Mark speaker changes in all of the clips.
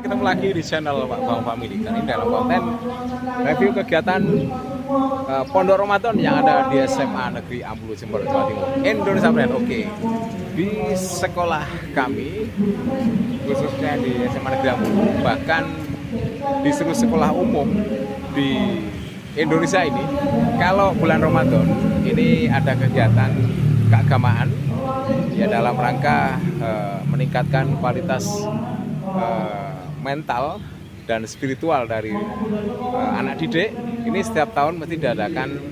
Speaker 1: ketemu lagi di channel Pak Bang Family. Kali ini dalam konten review kegiatan Pondok Ramadan yang ada di SMA Negeri Ambulu, Jember, Jawa Timur, Indonesia Friend. Oke, di sekolah kami, khususnya di SMA Negeri Ambulu, bahkan di seluruh sekolah umum di Indonesia ini, kalau bulan Ramadan ini ada kegiatan keagamaan ya dalam rangka meningkatkan kualitas mental dan spiritual dari anak didik. Ini setiap tahun mesti diadakan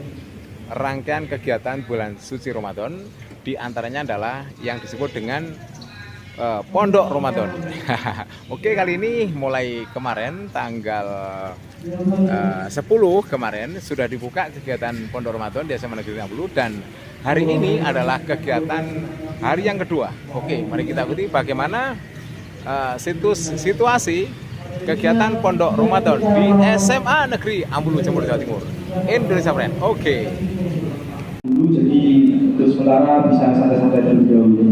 Speaker 1: rangkaian kegiatan bulan suci Ramadan, di antaranya adalah yang disebut dengan Pondok Ramadan. Oke, kali ini mulai kemarin tanggal 10 kemarin sudah dibuka kegiatan Pondok Ramadan di SMA Negeri Ambulu, dan hari ini adalah kegiatan hari yang kedua. Oke, mari kita ikuti bagaimana situasi kegiatan Pondok Ramadan di SMA Negeri Ambulu, Jember, Jawa Timur, Indonesia Friend. Oke.
Speaker 2: Jadi untuk sementara bisa santai-santai terlebih dahulu.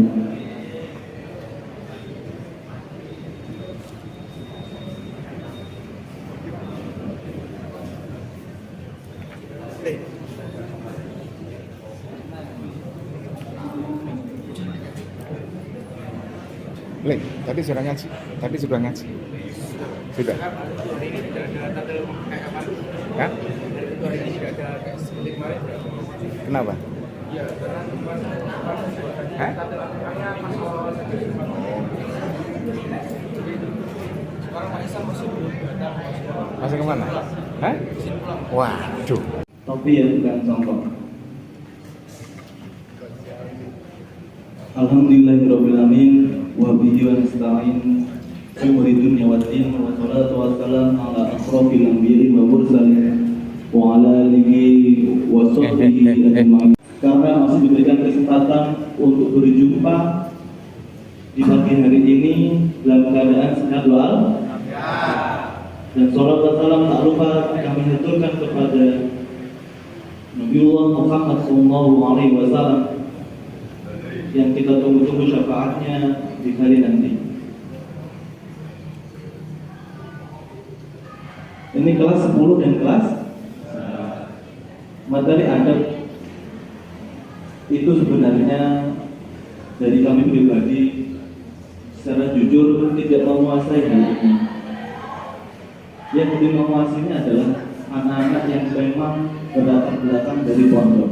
Speaker 1: Lek, tadi sudah ngaji. Sudah. Hah? Kenapa? Hah? Masih kemana? Hah? Waduh.
Speaker 2: Topi yang bukan contoh. Alhamdulillahirrahmanirrahim. Wa bihi wa nasta'in fi umuri dunya wad din, wa salatu wa salam ala asrofil anbiya'i wa mursalin wa ala alihi wa sahbihi ajma'in. Karena masih diberikan kesempatan untuk berjumpa di pagi hari ini dalam keadaan sehat wal dan salat dan salam tak lupa kami haturkan kepada Nabiullah Muhammad SAW yang kita tunggu-tunggu syafaatnya di hari nanti. Ini kelas 10 dan kelas materi adab. Itu sebenarnya dari kami pribadi secara jujur tidak menguasai hal ini. Yang lebih menguasainya adalah anak-anak yang memang berlatar belakang dari pondok.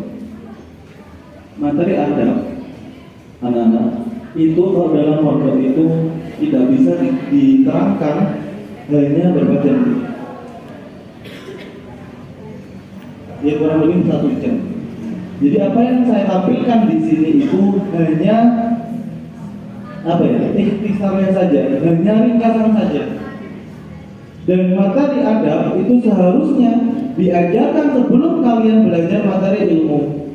Speaker 2: Materi adab anak-anak itu kalau dalam pondok itu tidak bisa diterangkan hanya berbaca ya kurang lebih 1 jam. Jadi apa yang saya tampilkan di sini itu hanya ikhtisarnya saja, hanya ringkasan saja. Dan materi adab itu seharusnya diajarkan sebelum kalian belajar materi ilmu.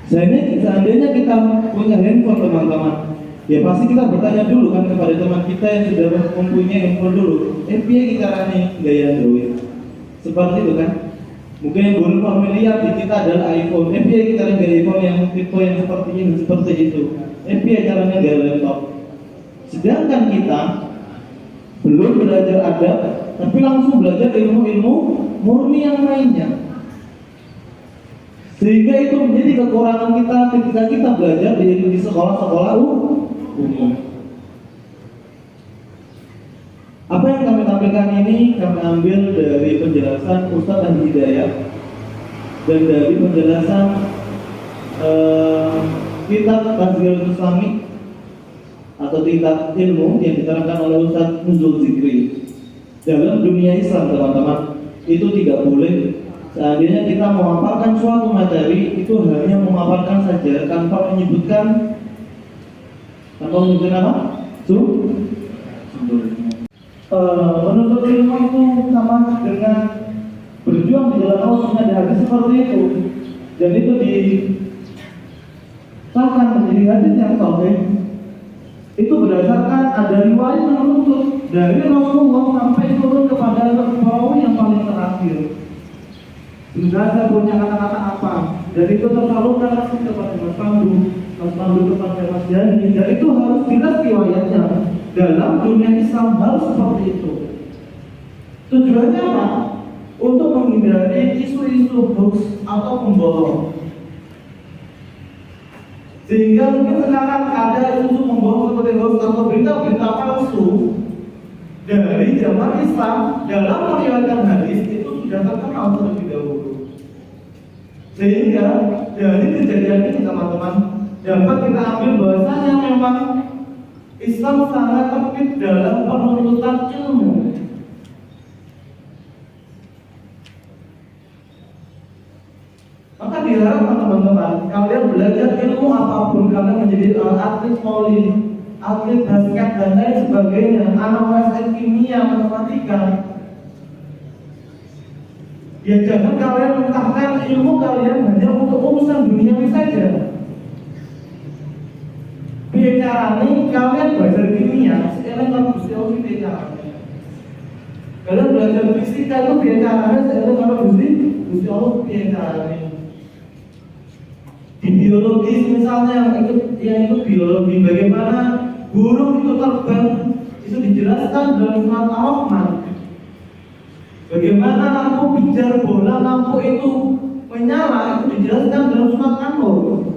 Speaker 2: Seandainya kita punya handphone teman-teman, ya pasti kita bertanya dulu kan kepada teman kita yang sudah mempunyai handphone dulu. Piye caranya gaya Android? Seperti itu kan? Mungkin yang belum familiar di kita adalah iPhone. Piye caranya gaya iPhone yang tipe yang seperti ini, seperti itu. Piye caranya gaya laptop? Sedangkan kita belum belajar adab, tapi langsung belajar ilmu-ilmu murni yang lainnya. Sehingga itu menjadi kekurangan kita ketika kita belajar di sekolah-sekolah umum. Apa yang kami tampilkan ini kami ambil dari penjelasan Ustadz Andi Hidayat dan dari penjelasan kitab Tazkiratul Islami atau kitab ilmu yang diterangkan oleh Ustadz Nuzul Zikri. Dalam dunia Islam teman-teman, itu tidak boleh seandainya kita memaparkan suatu materi itu hanya memaparkan saja tanpa menyebutkan apa? Menuntut ilmu itu sama dengan berjuang di jalan Allah Subhanahu wa Ta'ala seperti itu, dan itu disahkan menjadi hadis yang sahih. Itu berdasarkan ada riwayat yang menuntut dari Rasulullah sampai turun kepada perawi yang paling terakhir. Jenazah punya kata-kata apa, dan itu tersalurkan langsung kepada Mas Pandu kepada Mas Yani, dan itu harus jelas riwayatnya. dalam dunia Islam hal seperti itu. Tujuannya apa? Untuk menghindari isu-isu hoax atau pembohong. Sehingga mungkin sekarang ada isu pembohong seperti hoax atau berita-berita palsu dari zaman Islam dalam meriwayatkan hadis itu sudah terkenal terlebih dahulu. Sehingga dari kejadian ini teman-teman dapat kita ambil bahwasanya memang Islam sangat tertib dalam penuntutan ilmu. Maka diharapkan teman-teman kalian belajar ilmu apapun, kalian menjadi atlet voli, atlet basket dan lain sebagainya, anak USN kimia, matematika. Ya jangan kalian mentahkan ilmu kalian hanya untuk urusan duniawi saja. Bicara nih kalian belajar kimia, sekarang kalau Gusti Allah bicara. Kalian belajar fisika itu bicaranya sekarang kalau Gusti Allah bicara. Di biologi misalnya yang ikut biologi, bagaimana burung itu terbang itu dijelaskan dalam surat Ar-Rahman. Bagaimana lampu pijar bola, lampu itu menyala itu dijelaskan dalam surat An-Nur.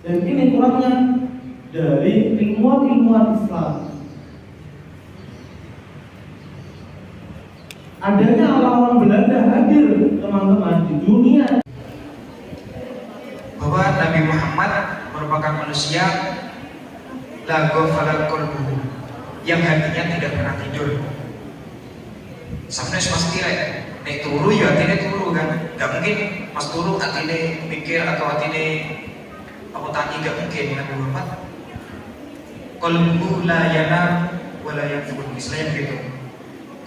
Speaker 2: Dan ini kurangnya dari ilmuwan Islam. Adanya orang-orang Belanda hadir teman-teman di dunia.
Speaker 3: Bahwa Nabi Muhammad merupakan manusia la ghafala qalbuhu, yang hatinya tidak pernah tidur. Sampai mas kira nek turu ya atine turu kan, gak mungkin mas turu atine mikir atau atine apa tani, gak mungkin. Nabi Muhammad qalbuhu la yanam wa la yafur, istilahnya begitu.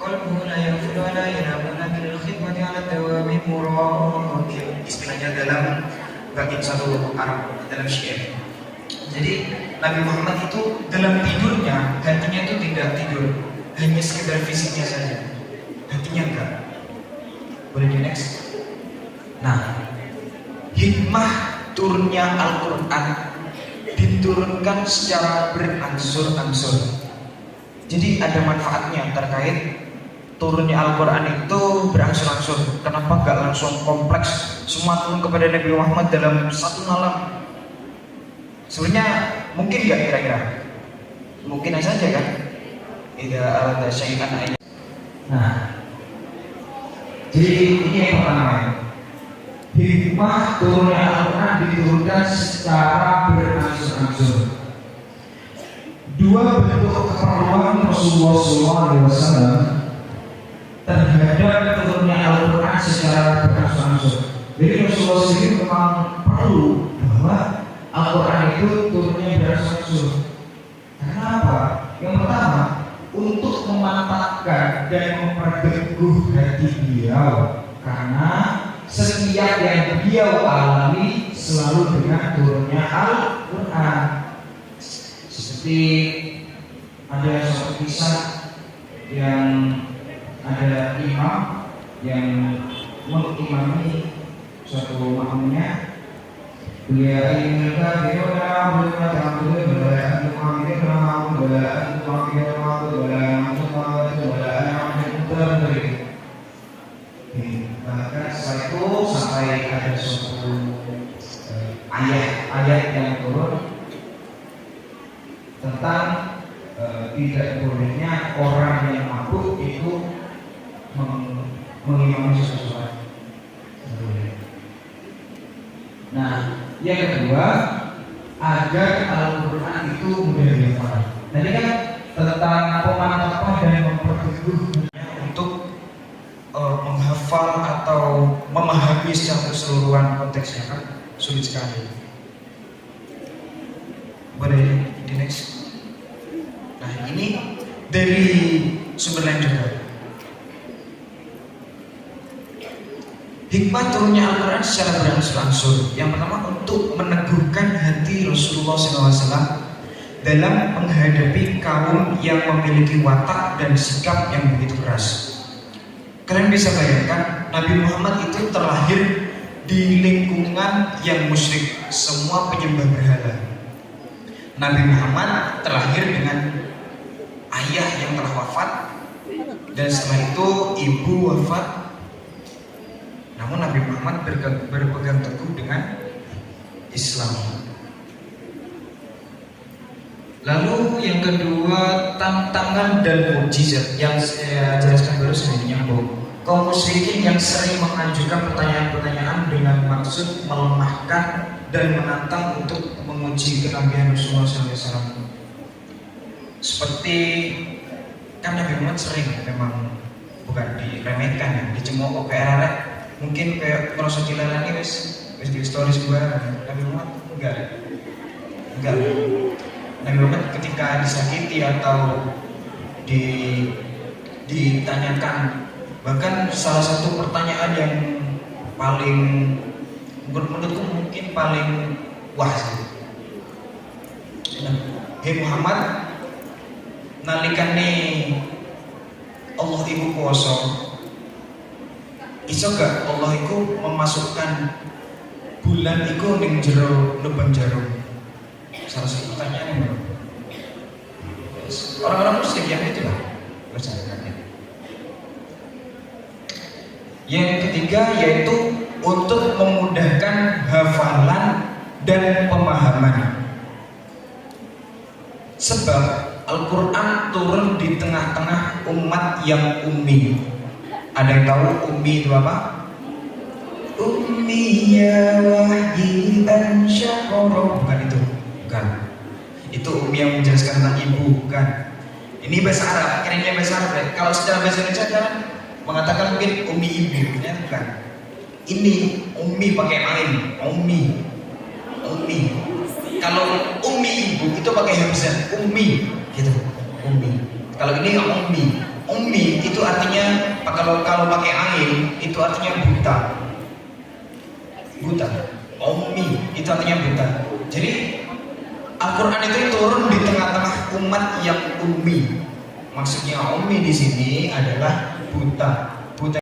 Speaker 3: Qalbuhu la yafur wa la yanam lakin al-khidmati ala dawami muraqib, istilahnya dalam bagian satu Arab dalam syair. Jadi Nabi Muhammad itu dalam tidurnya hatinya itu tidak tidur, hanya sekedar fisiknya saja, hatinya enggak. Boleh di next. Nah, hikmah turunnya Al-Quran diturunkan secara berangsur-angsur. Jadi ada manfaatnya terkait turunnya Al-Quran itu berangsur-angsur. Kenapa enggak langsung kompleks semua turun kepada Nabi Muhammad dalam satu malam? Sebenarnya mungkin nggak kira-kira? Mungkin saja kan? Tidak ada syai'an aja. Nah, jadi ini yang pertama. Hikmah turunnya Al-Quran diturunkan secara berangsur-angsur. Dua bentuk keperluan Rasulullah SAW terhadap turunnya Al-Quran secara berangsur-angsur. Jadi Rasulullah sendiri memang perlu bahwa Al-Quran itu turunnya berangsur-angsur. Karena apa? Yang pertama, untuk memantapkan dan memperteguh hati beliau, karena setiap yang beliau alami selalu dengan turunnya Al-Quran. Seperti ada suatu kisah yang ada imam yang mengimami suatu makmumnya. Beliau ingin bahkan setelah itu sampai ada suatu ayat yang turun tentang tidak bolehnya orang yang mabuk itu mengimami sesuatu. Nah, yang kedua, agar Al-Quran itu mudah dihafal. Tadi kan tentang pemantapan dan memperteguhnya untuk menghafal atau memahami secara keseluruhan konteksnya, kan sulit sekali. Boleh di next. Nah, ini dari sumber lain juga. Hikmah turunnya Al-Quran secara berangsur-angsur. Yang pertama, untuk meneguhkan hati Rasulullah SAW dalam menghadapi kaum yang memiliki watak dan sikap yang begitu keras. Kalian bisa bayangkan, Nabi Muhammad itu terlahir di lingkungan yang musyrik, semua penyembah berhala. Nabi Muhammad terlahir dengan ayah yang telah wafat, dan setelah itu ibu wafat. Namun Nabi Muhammad berpegang teguh dengan Islam. Lalu yang kedua, tantangan dan mukjizat yang saya jelaskan baru sebenarnya bahwa kaum musyrikin yang sering mengajukan pertanyaan-pertanyaan dengan maksud melemahkan dan menantang untuk menguji kenabian Rasulullah SAW. Seperti kan Nabi Muhammad sering memang bukan diremehkan ya, dicemooh kayak mungkin kayak merasa dilalani wis di stories sembarangan. Nabi Muhammad enggak. Nabi Muhammad ketika disakiti atau ditanyakan, bahkan salah satu pertanyaan yang paling menurutku mungkin paling wah sih. Hei Muhammad, nalikane Allah iku kuwasa, iso gak Allah iku memasukkan bulan iku ning jero lubang jarum? Salah satu pertanyaan yang orang-orang musyrik yang itu lah percayakan. Yang ketiga yaitu untuk memudahkan hafalan dan pemahaman. Sebab Al-Quran turun di tengah-tengah umat yang ummi. Ada yang tahu ummi itu apa? Ummi ya wahyi ansyakoro. Bukan itu. Bukan. Itu ummi yang menjelaskan tentang ibu. Bukan. Ini bahasa Arab. Kira-kira bahasa Arab. Kalau secara bahasa Indonesia kan mengatakan mungkin ummi ibu. Ternyata bukan. Ini ummi pakai ain. Ummi. Kalau ummi ibu itu pakai hamzah. Ummi. Gitu. Ummi. Kalau ini ummi itu artinya kalau pakai ain itu artinya buta. Ummi itu artinya buta. Jadi Al-Quran itu turun di tengah-tengah umat yang ummi. Maksudnya ummi di sini adalah buta.